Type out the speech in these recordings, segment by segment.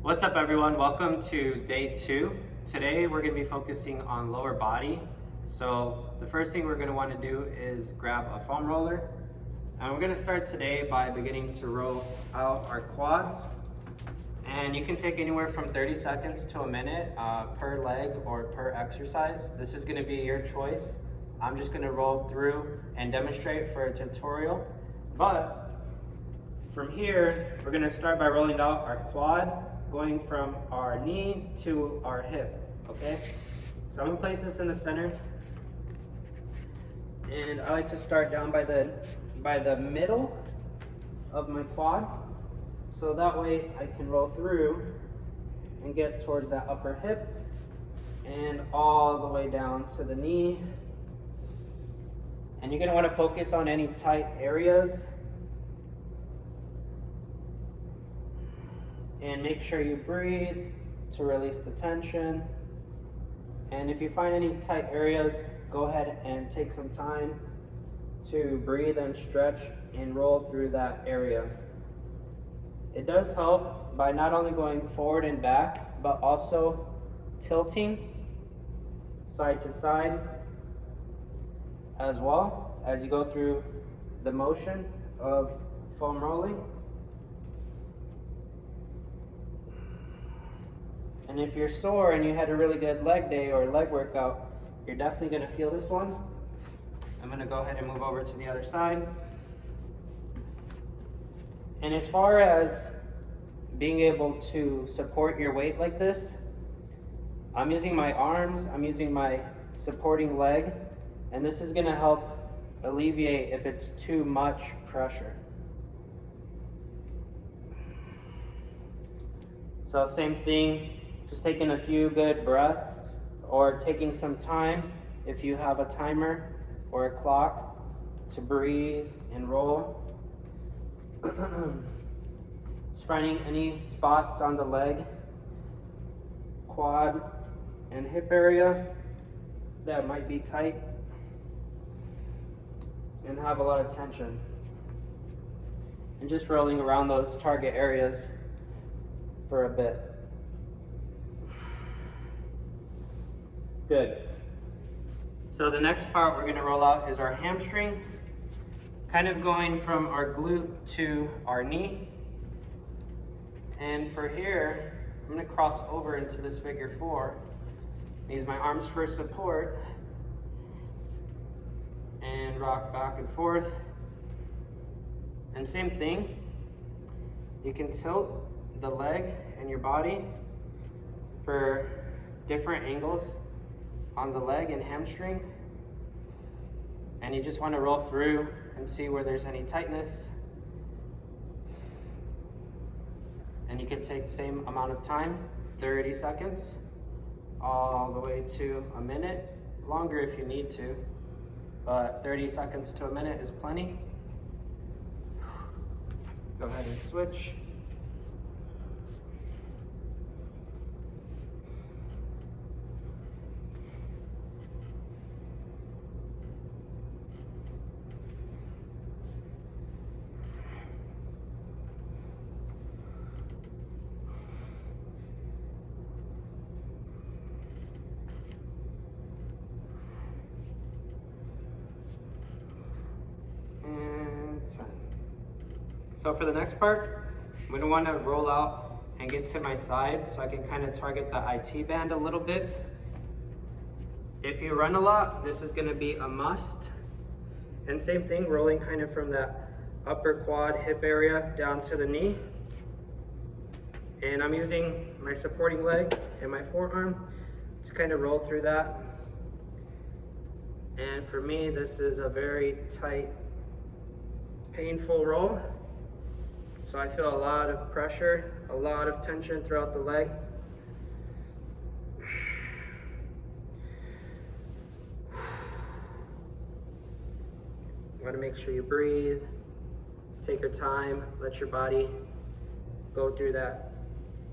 What's up everyone? Welcome to day 2. Today we're going to be focusing on lower body. So the first thing we're going to want to do is grab a foam roller. And we're going to start today by beginning to roll out our quads. And you can take anywhere from 30 seconds to a minute per leg or per exercise. This is going to be your choice. I'm just going to roll through and demonstrate for a tutorial. But from here, we're going to start by rolling out our quad, going from our knee to our hip, okay? So I'm gonna place this in the center. And I like to start down by the middle of my quad. So that way I can roll through and get towards that upper hip and all the way down to the knee. And you're gonna wanna focus on any tight areas. And make sure you breathe to release the tension. And if you find any tight areas, go ahead and take some time to breathe and stretch and roll through that area. It does help by not only going forward and back, but also tilting side to side as well as you go through the motion of foam rolling. And if you're sore and you had a really good leg day or leg workout, you're definitely going to feel this one. I'm going to go ahead and move over to the other side. And as far as being able to support your weight like this, I'm using my arms, I'm using my supporting leg, and this is going to help alleviate if it's too much pressure. So same thing. Just taking a few good breaths or taking some time if you have a timer or a clock to breathe and roll. Just finding any spots on the leg, quad, and hip area that might be tight and have a lot of tension. And just rolling around those target areas for a bit. Good. So the next part we're going to roll out is our hamstring, kind of going from our glute to our knee. And for here, I'm going to cross over into this figure 4. Use my arms for support and rock back and forth. And same thing, you can tilt the leg and your body for different angles on the leg and hamstring, and you just want to roll through and see where there's any tightness. And you can take the same amount of time, 30 seconds, all the way to a minute, longer if you need to, but 30 seconds to a minute is plenty. Go ahead and switch. So for the next part, I'm going to want to roll out and get to my side so I can kind of target the IT band a little bit. If you run a lot, this is going to be a must. And same thing, rolling kind of from that upper quad hip area down to the knee. And I'm using my supporting leg and my forearm to kind of roll through that. And for me, this is a very tight, painful roll. So I feel a lot of pressure, a lot of tension throughout the leg. You want to make sure you breathe, take your time, let your body go through that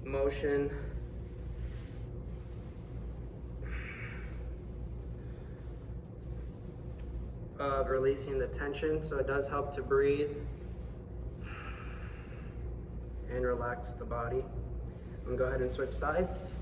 motion. Of releasing the tension, so it does help to breathe and relax the body. And go ahead and switch sides.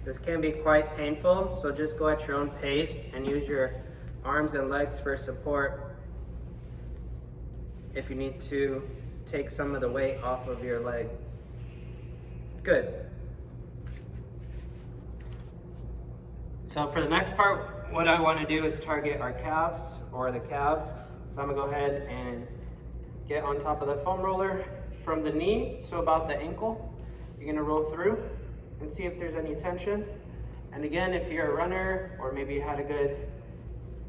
This can be quite painful, so just go at your own pace and use your arms and legs for support if you need to take some of the weight off of your leg. Good. So for the next part, what I want to do is target our calves or the calves. So I'm going to go ahead and get on top of the foam roller from the knee to about the ankle. You're going to roll through and see if there's any tension. And again, if you're a runner or maybe you had a good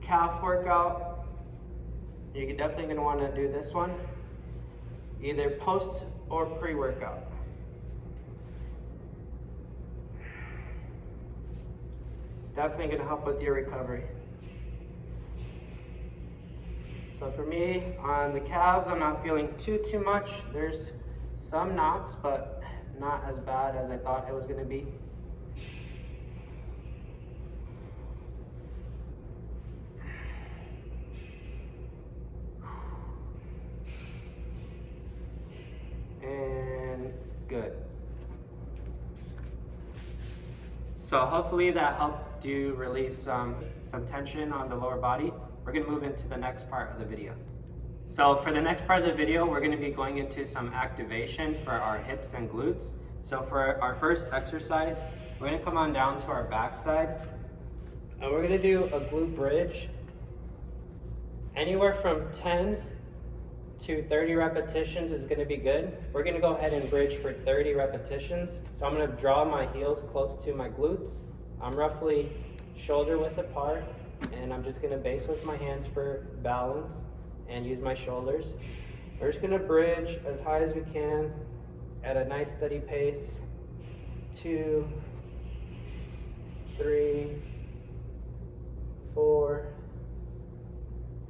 calf workout, you're definitely going to want to do this one, either post or pre-workout. It's definitely going to help with your recovery. So for me, on the calves, I'm not feeling too much. There's some knots, but not as bad as I thought it was going to be. And good. So hopefully that helped you relieve some tension on the lower body. We're going to move into the next part of the video. So for the next part of the video, we're going to be going into some activation for our hips and glutes. So for our first exercise, we're going to come on down to our back side, and we're going to do a glute bridge. Anywhere from 10 to 30 repetitions is going to be good. We're going to go ahead and bridge for 30 repetitions. So I'm going to draw my heels close to my glutes. I'm roughly shoulder width apart, and I'm just going to base with my hands for balance and use my shoulders. We're just going to bridge as high as we can at a nice steady pace. 2, 3, 4,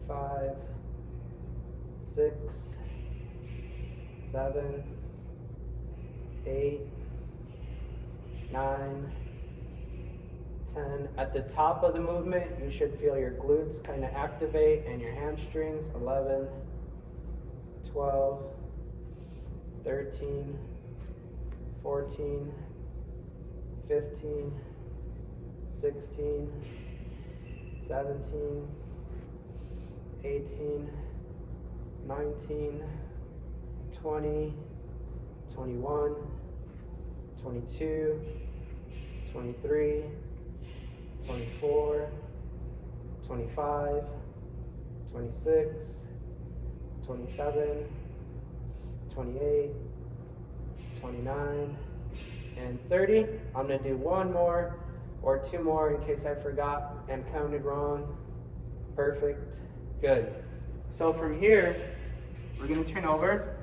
5, 6, 7, 8, 9, 10. At the top of the movement, you should feel your glutes kind of activate and your hamstrings. 11, 12, 13, 14, 15, 16, 17, 18, 19, 20, 21, 22, 23, 24, 25, 26, 27, 28, 29, and 30. I'm going to do one more or two more in case I forgot and counted wrong. Perfect. Good. So from here, we're going to turn over.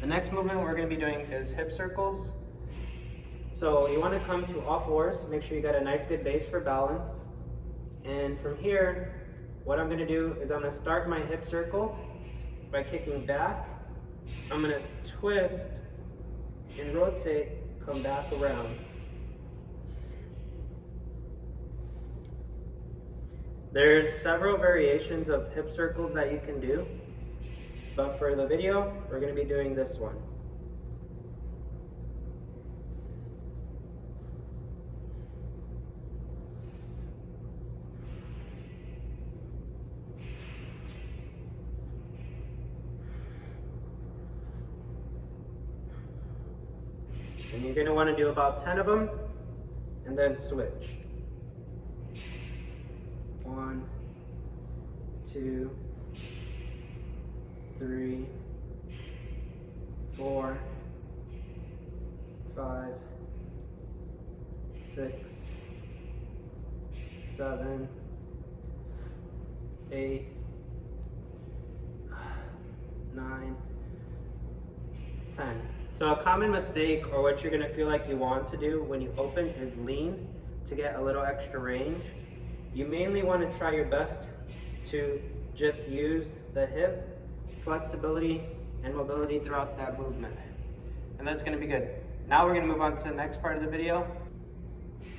The next movement we're going to be doing is hip circles. So you want to come to all fours, make sure you got a nice good base for balance. And from here, what I'm going to do is I'm going to start my hip circle by kicking back. I'm going to twist and rotate, come back around. There's several variations of hip circles that you can do, but for the video, we're going to be doing this one. And you're going to want to do about 10 of them, and then switch. 1, 2, 3, 4, 5, 6, 7, 8, 9, 10. So a common mistake, or what you're gonna feel like you want to do when you open, is lean to get a little extra range. You mainly wanna try your best to just use the hip flexibility and mobility throughout that movement. And that's gonna be good. Now we're gonna move on to the next part of the video.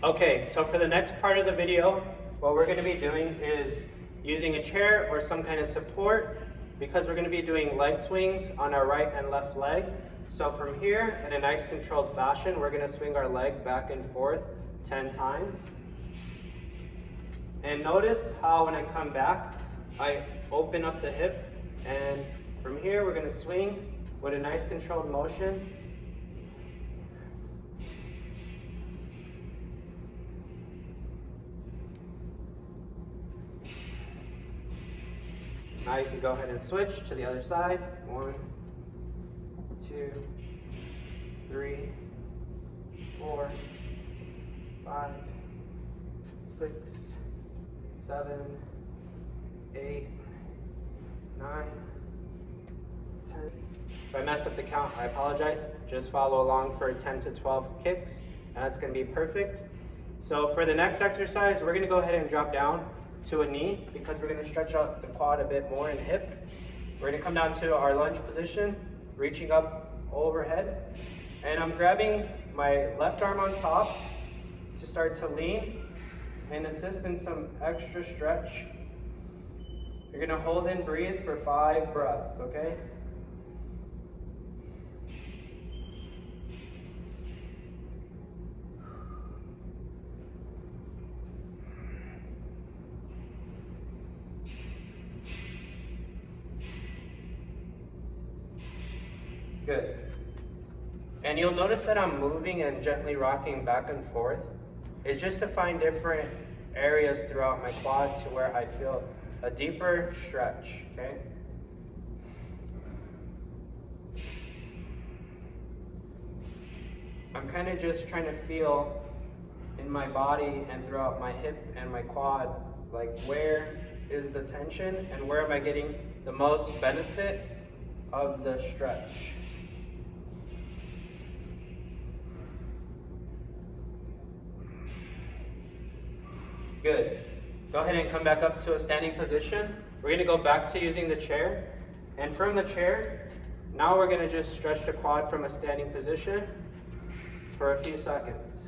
Okay, so for the next part of the video, what we're gonna be doing is using a chair or some kind of support, because we're gonna be doing leg swings on our right and left leg. So from here, in a nice controlled fashion, we're gonna swing our leg back and forth 10 times. And notice how when I come back, I open up the hip, and from here, we're gonna swing with a nice controlled motion. Now you can go ahead and switch to the other side. 1, 2, 3, 4, 5, 6, 7, 8, 9, 10. If I messed up the count, I apologize. Just follow along for 10 to 12 kicks, and that's gonna be perfect. So for the next exercise, we're gonna go ahead and drop down to a knee, because we're gonna stretch out the quad a bit more and hip. We're gonna come down to our lunge position, reaching up overhead. And I'm grabbing my left arm on top to start to lean and assist in some extra stretch. You're gonna hold and breathe for 5 breaths, okay? Good. And you'll notice that I'm moving and gently rocking back and forth. It's just to find different areas throughout my quad to where I feel a deeper stretch, okay? I'm kind of just trying to feel in my body and throughout my hip and my quad, like where is the tension and where am I getting the most benefit of the stretch. Good. Go ahead and come back up to a standing position. We're gonna go back to using the chair. And from the chair, now we're gonna just stretch the quad from a standing position for a few seconds.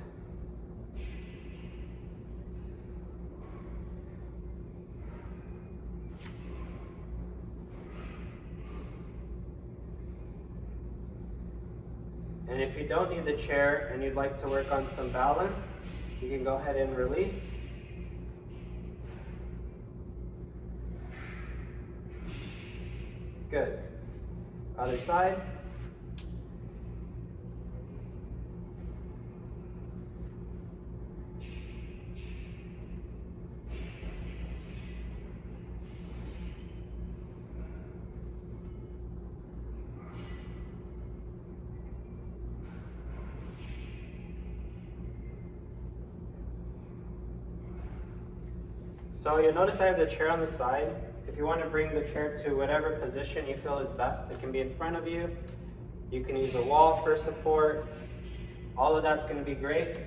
And if you don't need the chair and you'd like to work on some balance, you can go ahead and release. Good. Other side. So you'll notice I have the chair on the side. If you want to bring the chair to whatever position you feel is best, it can be in front of you. You can use a wall for support. All of that's going to be great.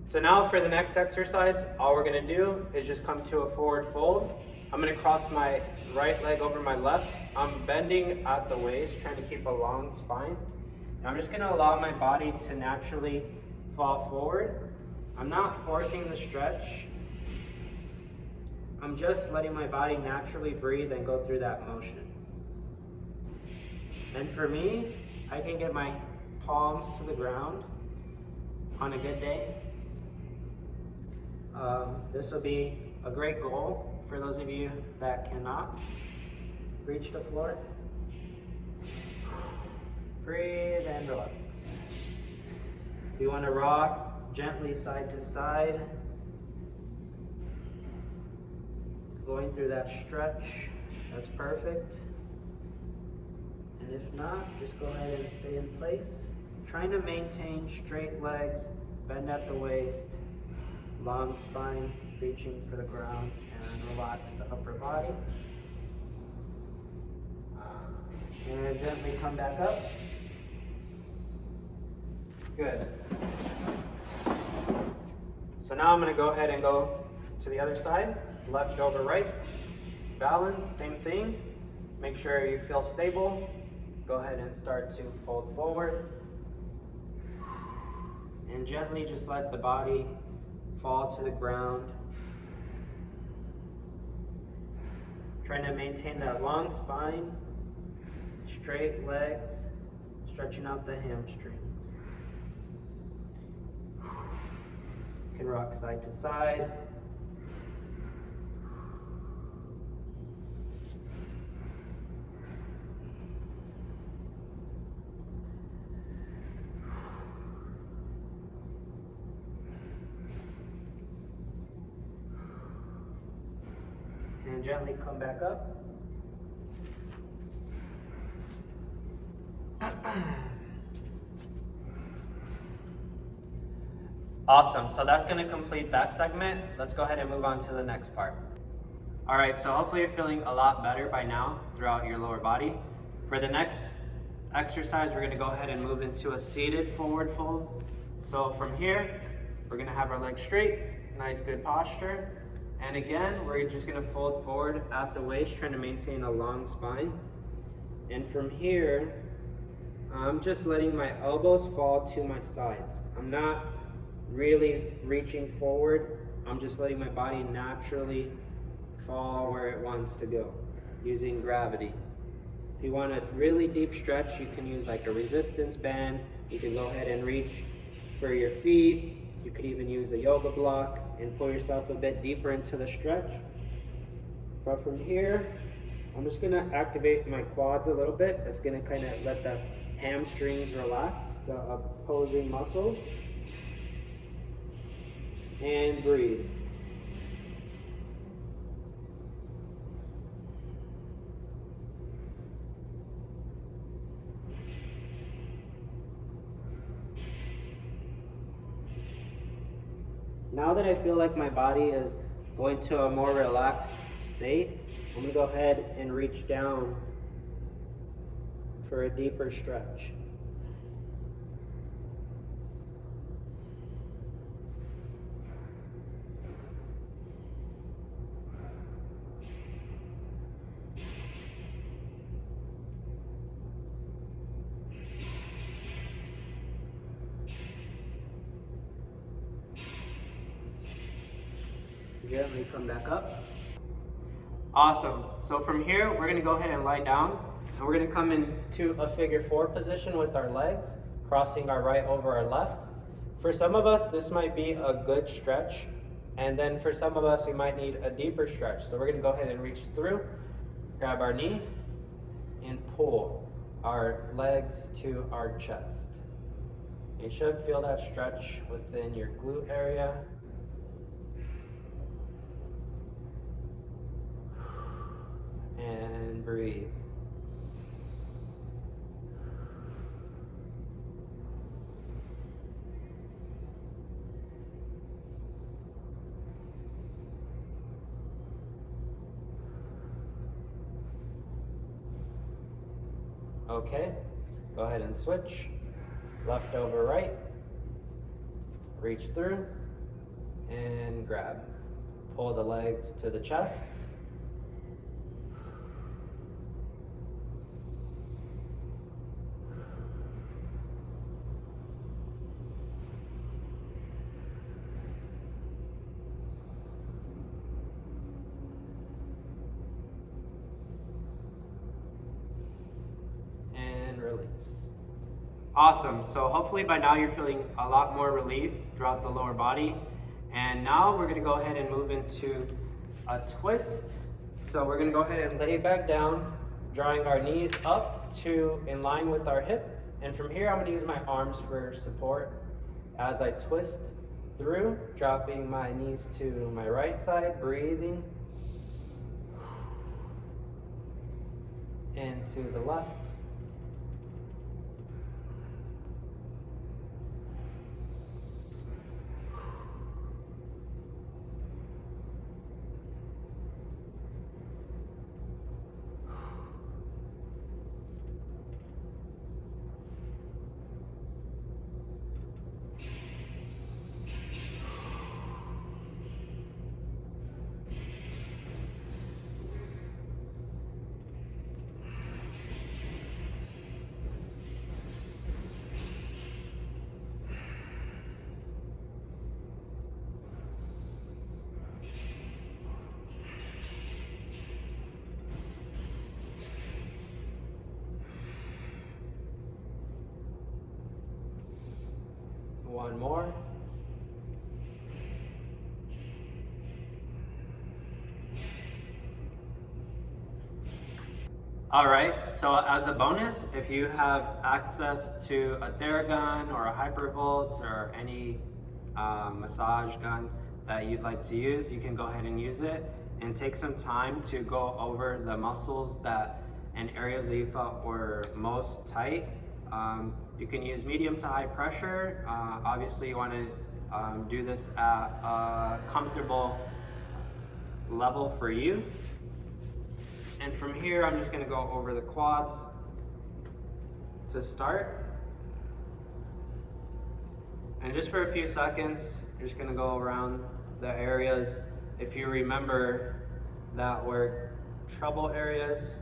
So now for the next exercise, all we're going to do is just come to a forward fold. I'm going to cross my right leg over my left. I'm bending at the waist, trying to keep a long spine. And I'm just going to allow my body to naturally fall forward. I'm not forcing the stretch. I'm just letting my body naturally breathe and go through that motion. And for me, I can get my palms to the ground on a good day. This will be a great goal for those of you that cannot reach the floor. Breathe and relax. If you want to rock gently side to side, going through that stretch, that's perfect. And if not, just go ahead and stay in place. Trying to maintain straight legs, bend at the waist, long spine, reaching for the ground, and relax the upper body. And gently come back up. Good. So now I'm going to go ahead and go to the other side, left over right. Balance, same thing. Make sure you feel stable. Go ahead and start to fold forward. And gently just let the body fall to the ground. Trying to maintain that long spine, straight legs, stretching out the hamstrings. You can rock side to side. And gently come back up. Awesome, so that's going to complete that segment. Let's go ahead and move on to the next part. All right, so hopefully you're feeling a lot better by now throughout your lower body. For the next exercise, we're going to go ahead and move into a seated forward fold. So from here, we're going to have our legs straight, nice good posture. And again, we're just going to fold forward at the waist, trying to maintain a long spine. And from here, I'm just letting my elbows fall to my sides. I'm not really reaching forward. I'm just letting my body naturally fall where it wants to go, using gravity. If you want a really deep stretch, you can use like a resistance band. You can go ahead and reach for your feet. You could even use a yoga block and pull yourself a bit deeper into the stretch. But from here, I'm just gonna activate my quads a little bit. That's gonna kind of let the hamstrings relax, the opposing muscles. And breathe. Now that I feel like my body is going to a more relaxed state, I'm going to go ahead and reach down for a deeper stretch. Gently come back up. Awesome. So from here, we're going to go ahead and lie down, and we're going to come into a figure four position with our legs, crossing our right over our left. For some of us, this might be a good stretch, and then for some of us, we might need a deeper stretch. So we're going to go ahead and reach through, grab our knee, and pull our legs to our chest. You should feel that stretch within your glute area. And breathe. Okay, go ahead and switch. Left over right. Reach through and grab. Pull the legs to the chest. Release. Awesome. So hopefully by now you're feeling a lot more relief throughout the lower body. And now we're going to go ahead and move into a twist. So we're going to go ahead and lay back down, drawing our knees up to in line with our hip. And from here, I'm going to use my arms for support as I twist through, dropping my knees to my right side, breathing, and to the left. One more. All right, so as a bonus, if you have access to a Theragun or a Hypervolt or any massage gun that you'd like to use, you can go ahead and use it and take some time to go over the muscles that and areas that you felt were most tight. You can use medium to high pressure. Obviously, you want to do this at a comfortable level for you. And from here, I'm just going to go over the quads to start. And just for a few seconds, you're just going to go around the areas, if you remember, that were trouble areas.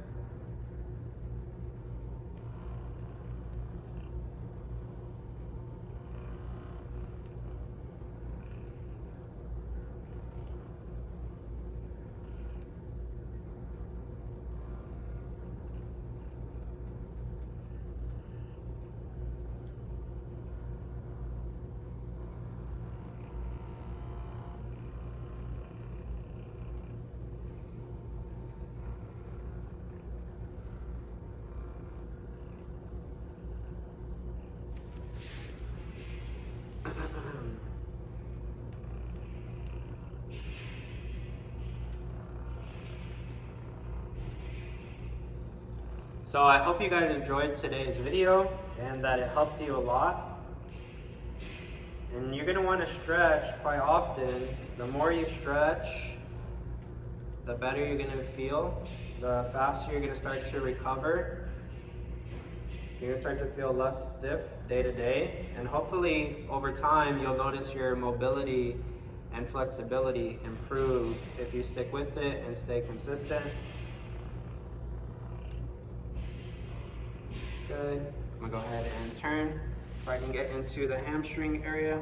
So I hope you guys enjoyed today's video and that it helped you a lot. And you're going to want to stretch quite often. The more you stretch, the better you're going to feel. The faster you're going to start to recover. You're going to start to feel less stiff day to day. And hopefully over time you'll notice your mobility and flexibility improve if you stick with it and stay consistent. Good. I'm gonna go ahead and turn so I can get into the hamstring area.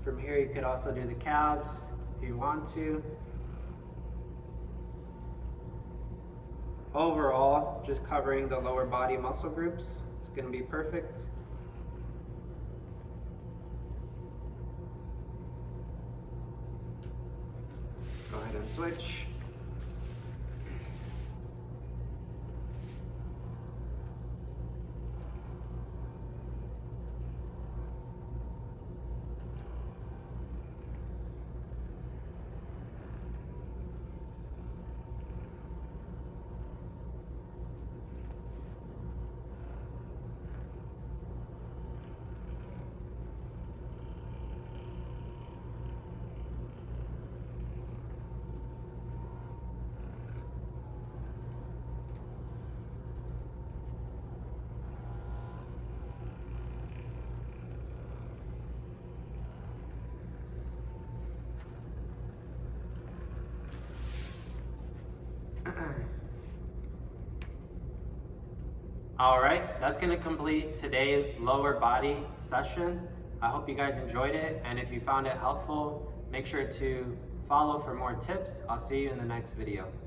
From here, you could also do the calves if you want to. Overall, just covering the lower body muscle groups is going to be perfect. Go ahead and switch. All right, that's going to complete today's lower body session. I hope you guys enjoyed it, and if you found it helpful, make sure to follow for more tips. I'll see you in the next video.